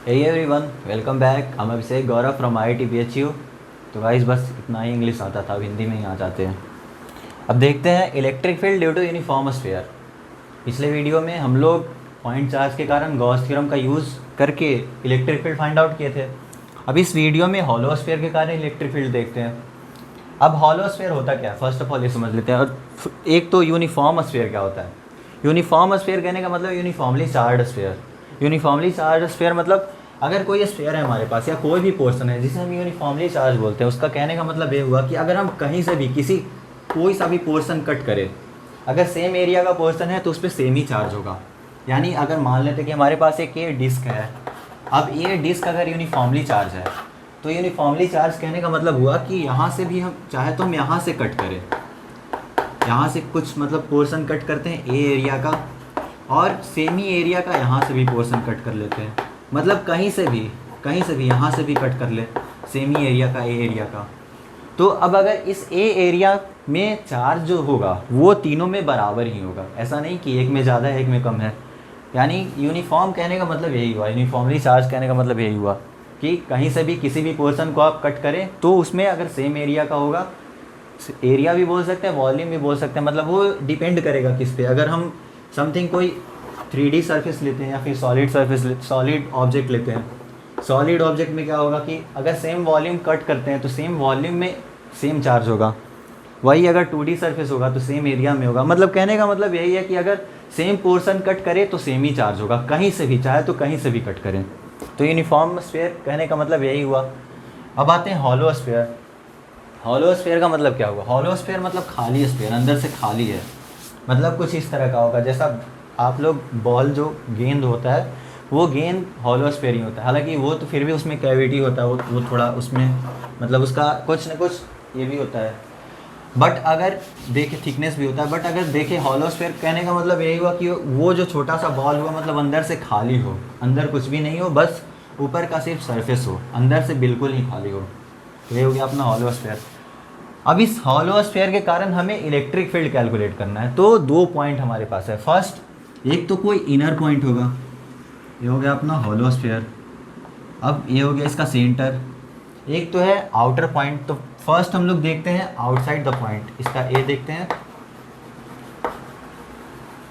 Hey everyone, welcome back. हम अभिषेक गौरव from IIT BHU। तो guys बस इतना ही इंग्लिश आता था, अब हिंदी में ही आ जाते हैं। अब देखते हैं electric field due to uniform sphere. पिछले वीडियो में हम लोग पॉइंट चार्ज के कारण गॉस थ्योरम का यूज़ करके इलेक्ट्रिक फील्ड फाइंड आउट किए थे। अब इस वीडियो में हॉलो स्फीयर के कारण इलेक्ट्रिक फील्ड देखते हैं। अब हॉलो स्फीयर होता क्या है, फर्स्ट ऑफ ऑल ये समझ लेते हैं। और एक तो यूनिफॉर्म स्फीयर क्या होता है। यूनिफॉर्म स्फीयर कहने का मतलब uniformly charge sphere. Uniformly charge sphere मतलब अगर कोई स्फीयर है हमारे पास या कोई भी पोर्शन है जिसे हम यूनिफॉर्मली चार्ज बोलते हैं, उसका कहने का मतलब ये हुआ कि अगर हम कहीं से भी कोई सा भी पोर्शन कट करें, अगर सेम एरिया का पोर्शन है तो उस पर सेम ही चार्ज होगा। यानी अगर मान लेते कि हमारे पास एक ये डिस्क है, अब ये डिस्क अगर यूनिफॉर्मली चार्ज है तो यूनिफॉर्मली चार्ज कहने का मतलब हुआ कि यहाँ से भी हम चाहे तो हम यहाँ से कट करें, यहाँ से कुछ मतलब पोर्शन कट करते हैं ए एरिया का, और सेम ही एरिया का यहाँ से भी पोर्शन कट कर लेते हैं। मतलब कहीं से भी यहाँ से भी कट कर ले सेम ही एरिया का, ए एरिया का। तो अब अगर इस ए एरिया में चार्ज जो होगा वो तीनों में बराबर ही होगा, ऐसा नहीं कि एक में ज़्यादा है एक में कम है। यानी यूनिफॉर्म कहने का मतलब यही हुआ, यूनिफॉर्मली चार्ज कहने का मतलब यही हुआ कि कहीं से भी किसी भी पोर्शन को आप कट करें तो उसमें अगर सेम एरिया का होगा, एरिया भी बोल सकते हैं, वॉल्यूम भी बोल सकते हैं, मतलब वो डिपेंड करेगा किस पे। अगर हम समथिंग कोई 3D सरफेस लेते हैं या फिर सॉलिड ऑब्जेक्ट लेते हैं, सॉलिड ऑब्जेक्ट में क्या होगा कि अगर सेम वॉल्यूम कट करते हैं तो सेम वॉल्यूम में सेम चार्ज होगा। वही अगर 2D सरफेस होगा तो सेम एरिया में होगा। मतलब कहने का मतलब यही है कि अगर सेम पोर्शन कट करे तो सेम ही चार्ज होगा, कहीं से भी, चाहे तो कहीं से भी कट करें। तो यूनिफॉर्म स्फीयर कहने का मतलब यही हुआ। अब आते हैं हॉलो स्फीयर। हॉलो स्फीयर का मतलब क्या होगा। हॉलो स्फीयर मतलब खाली स्फीयर, अंदर से खाली है। मतलब कुछ इस तरह का होगा जैसा आप लोग बॉल जो गेंद होता है वो गेंद हॉलो स्फीयर ही होता है। हालांकि वो तो फिर भी उसमें कैविटी होता है, वो थोड़ा उसमें मतलब उसका कुछ न कुछ ये भी होता है, बट अगर देखे थिकनेस भी होता है। बट अगर देखे हॉलो स्फीयर कहने का मतलब यही हुआ कि वो जो छोटा सा बॉल हुआ मतलब अंदर से खाली हो, अंदर कुछ भी नहीं हो, बस ऊपर का सिर्फ सरफेस हो, अंदर से बिल्कुल ही खाली हो। तो ये हो गया अपना हॉलो स्फीयर। अब इस हॉलो स्फीयर के कारण हमें इलेक्ट्रिक फील्ड कैलकुलेट करना है। तो 2 पॉइंट हमारे पास है। फर्स्ट, एक तो कोई इनर पॉइंट होगा, ये हो गया अपना हॉलो स्फीयर। अब ये हो गया इसका सेंटर। एक तो है आउटर पॉइंट। तो फर्स्ट हम लोग देखते हैं आउटसाइड द पॉइंट, इसका ए देखते हैं,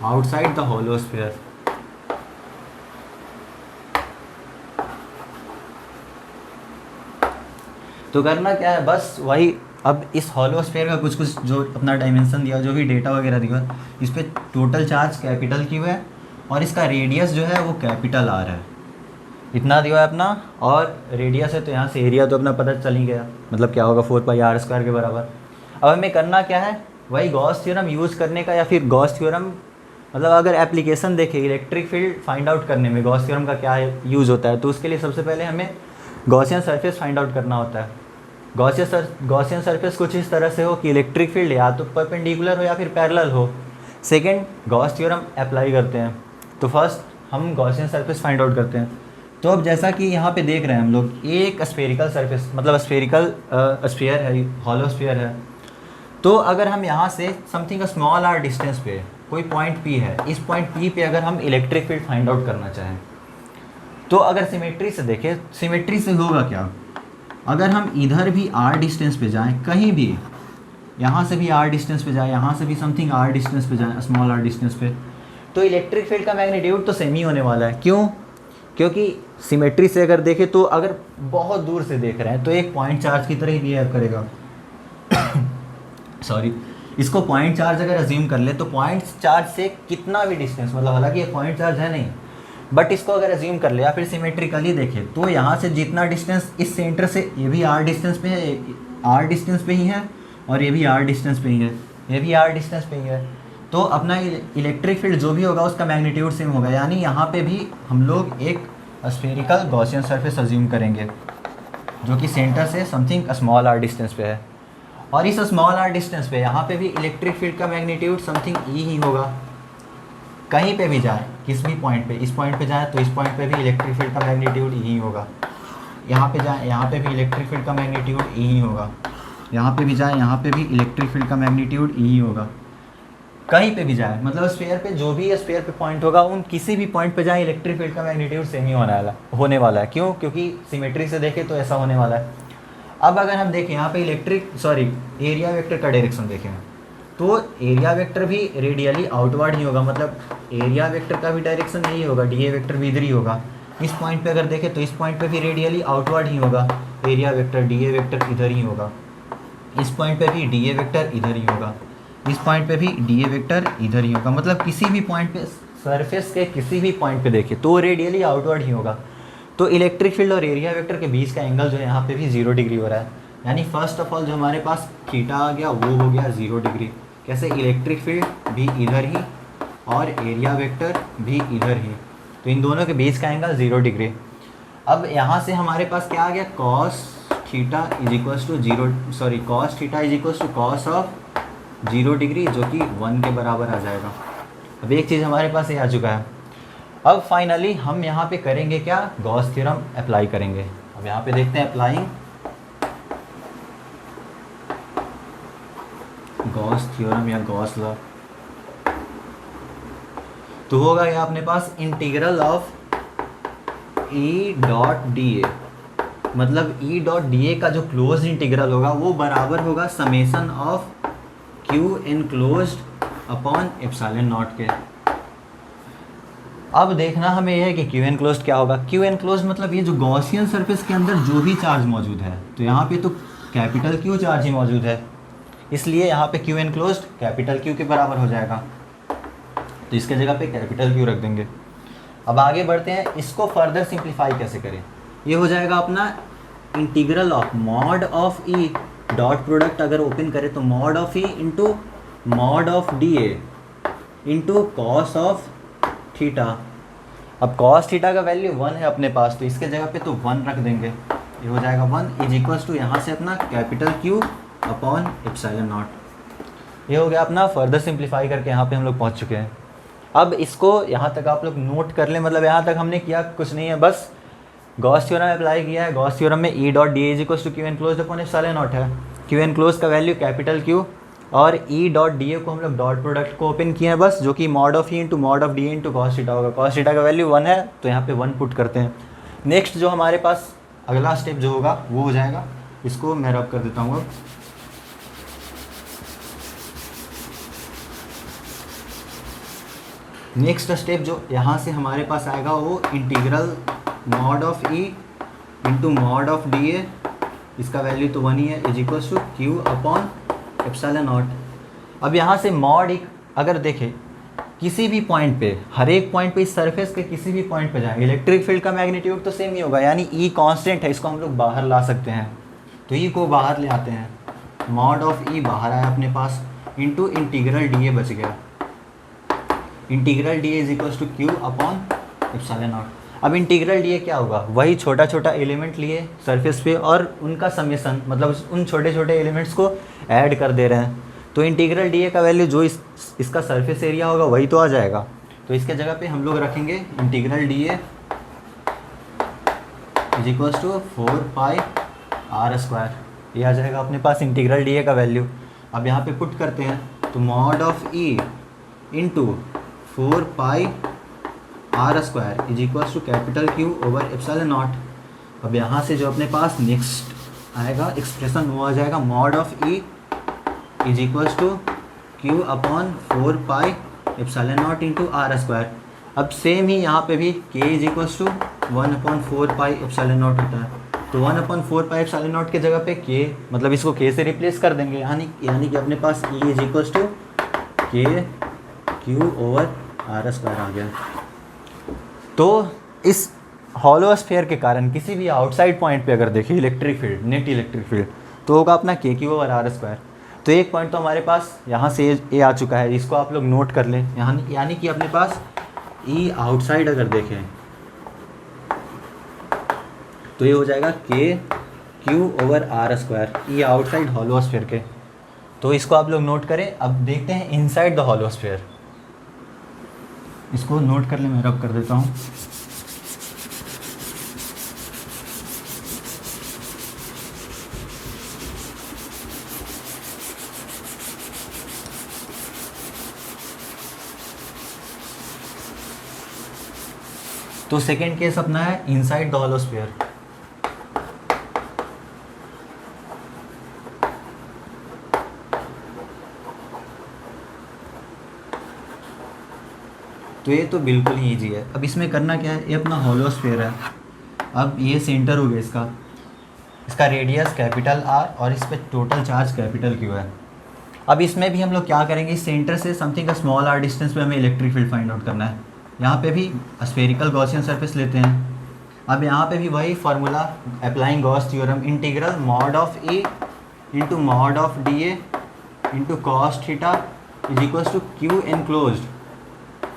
आउटसाइड द हॉलो स्फीयर। तो करना क्या है, बस वही। अब इस हॉलो स्फीयर का कुछ जो अपना डायमेंशन दिया, जो भी डेटा वगैरह दिया, इस पर टोटल चार्ज कैपिटल क्यू है और इसका रेडियस जो है वो कैपिटल आर है। इतना दिया है अपना, और रेडियस है तो यहाँ से एरिया तो अपना पता चल ही गया, मतलब क्या होगा 4πr² के बराबर। अब हमें करना क्या है, वही गॉस थ्योरम यूज़ करने का, या फिर गॉस थ्योरम मतलब अगर एप्लीकेशन देखें इलेक्ट्रिक फील्ड फाइंड आउट करने में गॉस थ्योरम का क्या यूज़ होता है, तो उसके लिए सबसे पहले हमें गॉसियन सरफेस फाइंड आउट करना होता है। गॉसियन सरफेस कुछ इस तरह से हो कि इलेक्ट्रिक फील्ड या तो परपेंडिकुलर हो या फिर पैरेलल हो। सेकंड, गॉस थ्योरम अप्लाई करते हैं। तो फर्स्ट हम गॉसियन सरफेस फाइंड आउट करते हैं। तो अब जैसा कि यहाँ पे देख रहे हैं हम लोग, एक स्फेरिकल सरफेस मतलब स्फेरिकल स्फीयर है, हॉलो स्फीयर है। तो अगर हम यहाँ से समथिंग स्मॉल आर डिस्टेंस पे कोई पॉइंट P है, इस पॉइंट P पे अगर हम इलेक्ट्रिक फील्ड फाइंड आउट करना चाहें, तो अगर सिमेट्री से देखें, सिमेट्री से होगा क्या, अगर हम इधर भी r डिस्टेंस पे जाएं, कहीं भी यहाँ से भी r डिस्टेंस पे जाएं, यहाँ से भी समथिंग r डिस्टेंस पे जाएं, स्मॉल r डिस्टेंस पे, तो इलेक्ट्रिक फील्ड का मैग्नीट्यूड तो सेम ही होने वाला है। क्यों? क्योंकि सिमेट्री से अगर देखें तो अगर बहुत दूर से देख रहे हैं तो एक पॉइंट चार्ज की तरह ही बिहेव करेगा। सॉरी, इसको पॉइंट चार्ज अगर अज्यूम कर ले तो पॉइंट चार्ज से कितना भी डिस्टेंस, मतलब हालांकि ये पॉइंट चार्ज है नहीं, बट इसको अगर अज्यूम कर ले या फिर सिमेट्रिकली देखें तो यहाँ से जितना डिस्टेंस इस सेंटर से, ये भी r डिस्टेंस पे है, r डिस्टेंस पे ही है, और ये भी r डिस्टेंस पे ही है, ये भी r डिस्टेंस पे ही है। तो अपना इलेक्ट्रिक फील्ड जो भी होगा उसका मैग्नीट्यूड सेम होगा। यानी यहाँ पे भी हम लोग एक स्फेरिकल गॉसियन सरफेस अज्यूम करेंगे जो कि सेंटर से समथिंग स्मॉल r डिस्टेंस पे है, और इस स्मॉल r डिस्टेंस पे यहाँ पे भी इलेक्ट्रिक फील्ड का मैग्नीट्यूड समथिंग e ही होगा। कहीं पे भी जाए, किस भी पॉइंट पे, इस पॉइंट पे जाए तो इस पॉइंट पे भी इलेक्ट्रिक फील्ड का मैग्नीट्यूड e ही होगा। यहाँ पे जाए, यहाँ पे भी इलेक्ट्रिक फील्ड का मैग्नीट्यूड e ही होगा। यहाँ पे भी जाए, यहाँ पे भी इलेक्ट्रिक फील्ड का मैग्नीट्यूड e ही होगा। कहीं पे भी जाए, मतलब स्फीयर पे जो भी स्फीयर पे पॉइंट होगा उन किसी भी पॉइंट पे जाए, इलेक्ट्रिक फील्ड का मैग्नीट्यूड सेम ही होने वाला है। क्यों? क्योंकि सिमेट्री से देखें तो ऐसा होने वाला है। अब अगर हम देखें यहाँ पे एरिया वेक्टर का डायरेक्शन देखें तो एरिया वेक्टर भी रेडियली आउटवर्ड ही होगा, मतलब एरिया वेक्टर का भी डायरेक्शन यही होगा, डी ए वेक्टर भी इधर ही होगा। इस पॉइंट पे अगर देखें तो इस पॉइंट पे भी रेडियली आउटवर्ड ही होगा, area vector D A vector इधर ही होगा। इस पॉइंट पे भी डी ए वेक्टर इधर ही होगा, इस पॉइंट पे भी डी ए वेक्टर इधर ही होगा। मतलब किसी भी पॉइंट पे, सरफेस के किसी भी पॉइंट पे देखें तो रेडियली आउटवर्ड ही होगा। तो इलेक्ट्रिक फील्ड और एरिया वेक्टर के बीच का एंगल जो है यहाँ पे भी 0 डिग्री हो रहा है। यानी फर्स्ट ऑफ ऑल जो हमारे पास थीटा आ गया वो हो गया 0 डिग्री। कैसे? इलेक्ट्रिक फील्ड भी इधर ही और एरिया वेक्टर भी इधर ही, तो इन दोनों के बीच का एंगल 0 डिग्री। अब यहाँ से हमारे पास क्या आ गया, cos theta is equals to cos theta is equals to cos of 0 degree, जो कि 1 के बराबर आ जाएगा। अब एक चीज़ हमारे पास ये आ चुका है। अब फाइनली हम यहाँ पे करेंगे क्या, गॉस थ्योरम अप्लाई करेंगे। अब यहाँ पे देखते हैं अप्लाइंग गॉस थ्योरम या गॉस लॉ। तो होगा ये अपने पास integral of E dot d A, मतलब ई डॉट डी ए का जो क्लोज इंटीग्रल होगा वो बराबर होगा summation of Q enclosed upon epsilon naught के। अब देखना हमें यह है कि क्यू एनक्लोज्ड क्या होगा। क्यू एनक्लोज्ड मतलब ये जो गॉसियन सरफेस के अंदर जो भी चार्ज मौजूद है, तो यहाँ पे तो कैपिटल क्यू चार्ज ही मौजूद है, इसलिए यहाँ पे क्यू एनक्लोज्ड कैपिटल क्यू के बराबर हो जाएगा, तो इसके जगह पे कैपिटल क्यू रख देंगे। अब आगे बढ़ते हैं, इसको फर्दर सिंप्लीफाई कैसे करें। ये हो जाएगा अपना integral of mod of E dot product, अगर ओपन करें तो mod of E into mod of D A into cos of theta. अब कॉस थीटा का वैल्यू 1 है अपने पास, तो इसके जगह पे तो 1 रख देंगे। ये हो जाएगा 1 इज इक्वल्स टू यहाँ से अपना capital Q upon epsilon not. ये हो गया अपना, फर्दर सिंप्लीफाई करके यहाँ पे हम लोग पहुँच चुके हैं। अब इसको यहाँ तक आप लोग नोट कर लें, मतलब यहाँ तक हमने किया कुछ नहीं है, बस गॉस थ्योरम अप्लाई किया है। गॉस थ्योरम में E dot d is equals to Q enclosed upon epsilon naught है। क्यू एनक्लोज्ड का वैल्यू कैपिटल क्यू और ई डॉट डी ए को हम लोग डॉट प्रोडक्ट को ओपन किए हैं बस, जो कि mod of E into mod of D A into cos theta होगा। कॉस थीटा का वैल्यू 1 है, तो यहाँ पे 1 पुट करते हैं। नेक्स्ट जो हमारे पास अगला स्टेप जो होगा वो हो जाएगा, इसको मैं रब कर देता हूँ अब। नेक्स्ट स्टेप जो यहाँ से हमारे पास आएगा वो integral mod of E into mod of D A, इसका वैल्यू तो 1 ही है, is equals to Q upon epsilon naught. अब यहाँ से मॉड अगर देखें किसी भी पॉइंट पे, हर एक पॉइंट पे, इस सरफेस के किसी भी पॉइंट पे जाए, इलेक्ट्रिक फील्ड का मैग्नीट्यूड तो सेम ही होगा, यानी ई कांस्टेंट है, इसको हम लोग बाहर ला सकते हैं। तो ई को बाहर ले आते हैं, मॉड ऑफ ई बाहर आया अपने पास, इंटू इंटीग्रल डी ए बच गया। Integral D A is equals to Q upon epsilon naught. अब इंटीग्रल डी ए क्या होगा, वही छोटा छोटा एलिमेंट लिए सरफेस पे और उनका समेसन, मतलब उन छोटे छोटे एलिमेंट्स को ऐड कर दे रहे हैं। तो इंटीग्रल डी ए का वैल्यू जो इसका सरफेस एरिया होगा वही तो आ जाएगा। तो इसके जगह पे हम लोग रखेंगे integral D A is equals to 4 pi R square. ये आ जाएगा अपने पास इंटीग्रल डी ए का वैल्यू। अब यहाँ पे पुट करते हैं, तो mod of E into 4 pi R square is equals to capital Q over epsilon naught. अब यहाँ से जो अपने पास नेक्स्ट आएगा एक्सप्रेशन वो आ जाएगा mod of E is equals to Q upon 4 pi epsilon naught into R square. अब सेम ही यहाँ पे भी K is equals to 1 upon 4 pi epsilon naught होता है। तो 1 अपॉन 4 पाई एप्सिलॉन नॉट के जगह पे के, मतलब इसको के से रिप्लेस कर देंगे, यानी कि अपने पास ई इज इक्वल्स टू के क्यू ओवर आर स्क्वायर आ गया। तो इस हॉलो स्फीयर के कारण किसी भी आउटसाइड पॉइंट पे अगर देखिए electric field, net electric field, तो होगा अपना के क्यू ओवर आर स्क्वायर। तो एक पॉइंट तो हमारे पास यहाँ से ए आ चुका है, इसको आप लोग नोट कर लें। यहाँ यानी कि अपने पास ई आउटसाइड अगर देखें तो ये हो जाएगा K Q over are square, E outside hollow sphere के। तो इसको आप लोग नोट करें। अब देखते हैं इनसाइड द हॉलो स्फीयर, इसको नोट कर ले, मैं रब कर देता हूँ। तो सेकेंड केस अपना है इनसाइड द हॉलो स्फीयर। तो ये तो बिल्कुल ही ईजी है। अब इसमें करना क्या है, ये अपना हॉलो स्फीयर है। अब ये सेंटर हो गया इसका, इसका रेडियस कैपिटल आर और इस पर टोटल चार्ज कैपिटल क्यू है। अब इसमें भी हम लोग क्या करेंगे, सेंटर से समथिंग का स्मॉल आर डिस्टेंस पे हमें इलेक्ट्रिक फील्ड फाइंड आउट करना है। यहाँ पे भी स्फेरिकल गॉसियन सरफेस लेते हैं। अब यहाँ पे भी वही formula applying Gauss theorem, integral mod of A into mod of D A into cos theta is equals to Q enclosed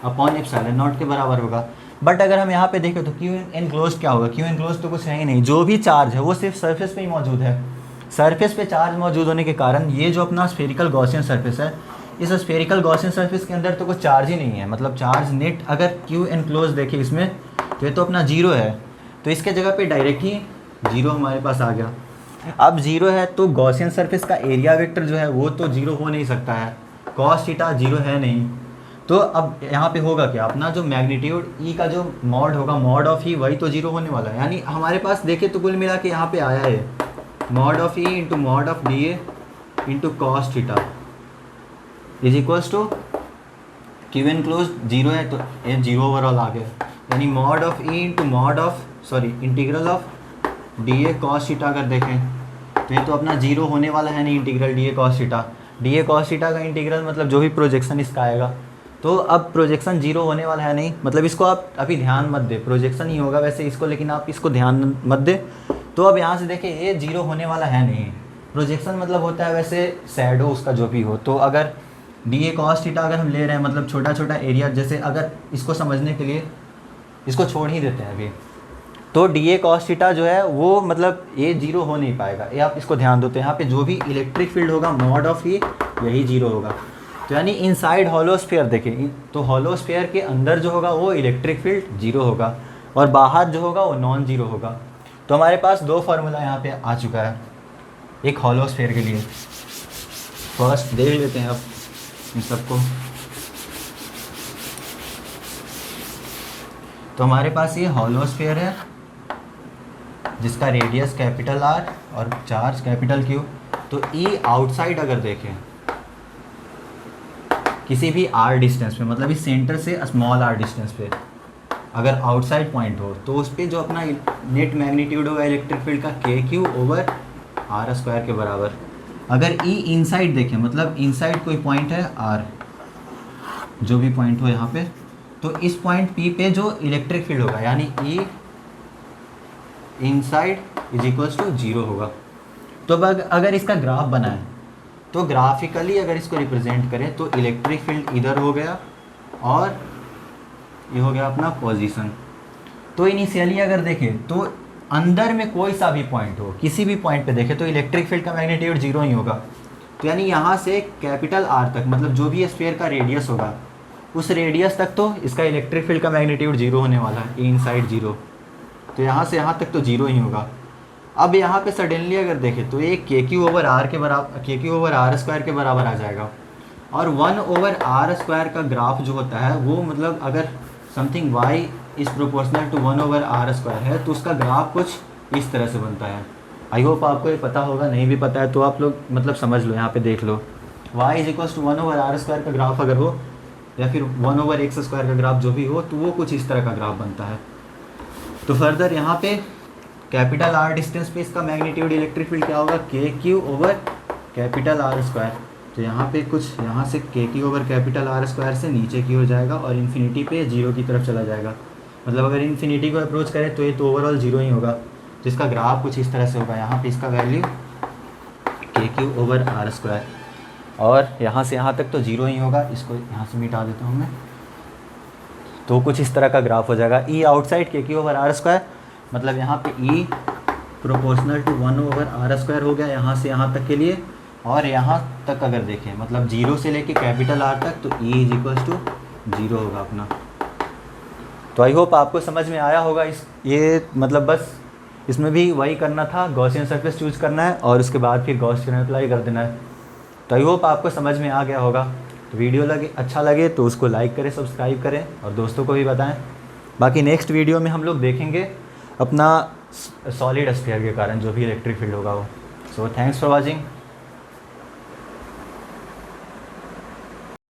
upon epsilon naught के बराबर होगा। बट अगर हम यहाँ पे देखें तो क्यू एनक्लोज्ड क्या होगा, क्यू एनक्लोज्ड तो कुछ है ही नहीं, जो भी चार्ज है वो सिर्फ सरफेस पे ही मौजूद है। सरफेस पे चार्ज मौजूद होने के कारण ये जो अपना स्फेरिकल गॉसियन सरफेस है, इस स्फेरिकल गॉसियन सरफेस के अंदर तो कुछ चार्ज ही नहीं है। मतलब चार्ज नेट अगर क्यू एनक्लोज देखें इसमें तो ये तो अपना जीरो है, तो इसके जगह पे डायरेक्ट ही जीरो हमारे पास आ गया। अब जीरो है तो गॉसियन सरफेस का एरिया वेक्टर जो है वो तो जीरो हो नहीं सकता है, कॉस थीटा जीरो है नहीं। तो अब यहाँ पे होगा क्या, अपना जो मैग्नीट्यूड ई का जो मॉड होगा, मॉड ऑफ ई वही तो जीरो होने वाला है। यानी हमारे पास देखे तो कुल मिला के यहाँ पे आया है mod of E into mod of D A into cos theta is equals to Q enclose zero है तो ये जीरो ओवरऑल आ गया। यानी mod of E into mod of integral of D A cos theta अगर देखें तो ये तो अपना जीरो होने वाला है नहीं, integral D A cos theta, D A cos theta का इंटीग्रल मतलब जो भी प्रोजेक्शन इसका आएगा। तो अब प्रोजेक्शन जीरो होने वाला है नहीं, मतलब इसको आप अभी ध्यान मत दे, प्रोजेक्शन ही होगा वैसे इसको, लेकिन आप इसको ध्यान मत दे। तो अब यहाँ से देखें ये जीरो होने वाला है नहीं, प्रोजेक्शन मतलब होता है वैसे शैडो उसका जो भी हो। तो अगर डी ए कॉस थीटा अगर हम ले रहे हैं मतलब छोटा छोटा एरिया, जैसे अगर इसको समझने के लिए इसको छोड़ ही देते हैं अभी, तो डी ए कॉस थीटा जो है वो मतलब ये जीरो हो नहीं पाएगा। ये आप इसको ध्यान देते हैं, यहाँ पे जो भी इलेक्ट्रिक फील्ड होगा मॉड ऑफ ई यही जीरो होगा। तो यानी इनसाइड हॉलो स्फीयर देखें तो हॉलो स्फीयर के अंदर जो होगा वो इलेक्ट्रिक फील्ड जीरो होगा और बाहर जो होगा वो नॉन जीरो होगा। तो हमारे पास दो फार्मूला यहाँ पे आ चुका है एक हॉलो स्फीयर के लिए। फर्स्ट देख लेते हैं अब इन सबको। तो हमारे पास ये हॉलो स्फीयर है जिसका रेडियस कैपिटल आर और चार्ज कैपिटल क्यू। तो ई आउटसाइड अगर देखें किसी भी आर डिस्टेंस पे, मतलब इस सेंटर से स्मॉल आर डिस्टेंस पे अगर आउटसाइड पॉइंट हो तो उस पर जो अपना नेट मैग्नीट्यूड होगा इलेक्ट्रिक फील्ड का के क्यू ओवर आर स्क्वायर के बराबर। अगर ई इनसाइड देखें मतलब इनसाइड कोई पॉइंट है आर, जो भी पॉइंट हो यहाँ पे, तो इस पॉइंट पी पे जो इलेक्ट्रिक फील्ड होगा यानी E inside is equals to zero होगा। तो अगर इसका ग्राफ बनाए तो ग्राफिकली अगर इसको रिप्रेजेंट करें तो इलेक्ट्रिक फील्ड इधर हो गया और ये हो गया अपना पोजीशन। तो इनिशियली अगर देखें तो अंदर में कोई सा भी पॉइंट हो, किसी भी पॉइंट पे देखें तो इलेक्ट्रिक फील्ड का मैग्नीट्यूड जीरो ही होगा। तो यानी यहाँ से कैपिटल आर तक मतलब जो भी स्फीयर का रेडियस होगा उस रेडियस तक तो इसका इलेक्ट्रिक फील्ड का मैग्नीट्यूड जीरो होने वाला है, इनसाइड जीरो। तो यहाँ से यहाँ तक तो जीरो ही होगा। अब यहाँ पे सडनली अगर देखें तो ये के क्यू ओवर आर के बराबर, के क्यू ओवर आर स्क्वायर के बराबर आ जाएगा। और 1 ओवर आर स्क्वायर का ग्राफ जो होता है वो मतलब अगर something Y is proportional to 1 over are square है तो उसका ग्राफ कुछ इस तरह से बनता है। आई होप आपको ये पता होगा, नहीं भी पता है तो आप लोग मतलब समझ लो, यहाँ पे देख लो y is equals to 1 over are square का ग्राफ अगर हो या फिर 1 ओवर एक्स स्क्वायर का ग्राफ जो भी हो तो वो कुछ इस तरह का ग्राफ बनता है। तो फर्दर यहाँ पे कैपिटल आर डिस्टेंस पे इसका मैग्नीट्यूड इलेक्ट्रिक फील्ड क्या होगा, के Q over capital R square. तो यहाँ पे कुछ यहाँ से के Q over capital R square से नीचे की हो जाएगा और इन्फिनिटी पे जीरो की तरफ चला जाएगा। मतलब अगर इन्फिनिटी को अप्रोच करें तो ये तो ओवरऑल जीरो ही होगा। तो इसका ग्राफ कुछ इस तरह से होगा, यहाँ पे इसका वैल्यू के क्यू ओवर आर स्क्वायर और यहाँ से यहाँ तक तो जीरो ही होगा। इसको यहाँ से मिटा देता हूँ मैं। तो कुछ इस तरह का ग्राफ हो जाएगा। E outside k Q over are square मतलब यहाँ पे E proportional to 1 over are square हो गया यहाँ से यहाँ तक के लिए। और यहाँ तक अगर देखें मतलब जीरो से लेके कैपिटल आर तक तो E is equals to zero होगा अपना। तो आई होप आपको समझ में आया होगा। ये मतलब बस इसमें भी वही करना था, गॉसियन सरफेस चूज करना है और उसके बाद फिर गॉस थ्योरम अप्लाई कर देना है। तो आई होप आपको समझ में आ गया होगा। तो वीडियो अच्छा लगे तो उसको लाइक करें, सब्सक्राइब करें और दोस्तों को भी बताएं। बाकी नेक्स्ट वीडियो में हम लोग देखेंगे अपना सॉलिड स्फीयर के कारण जो भी इलेक्ट्रिक फील्ड होगा वो। So thanks for watching.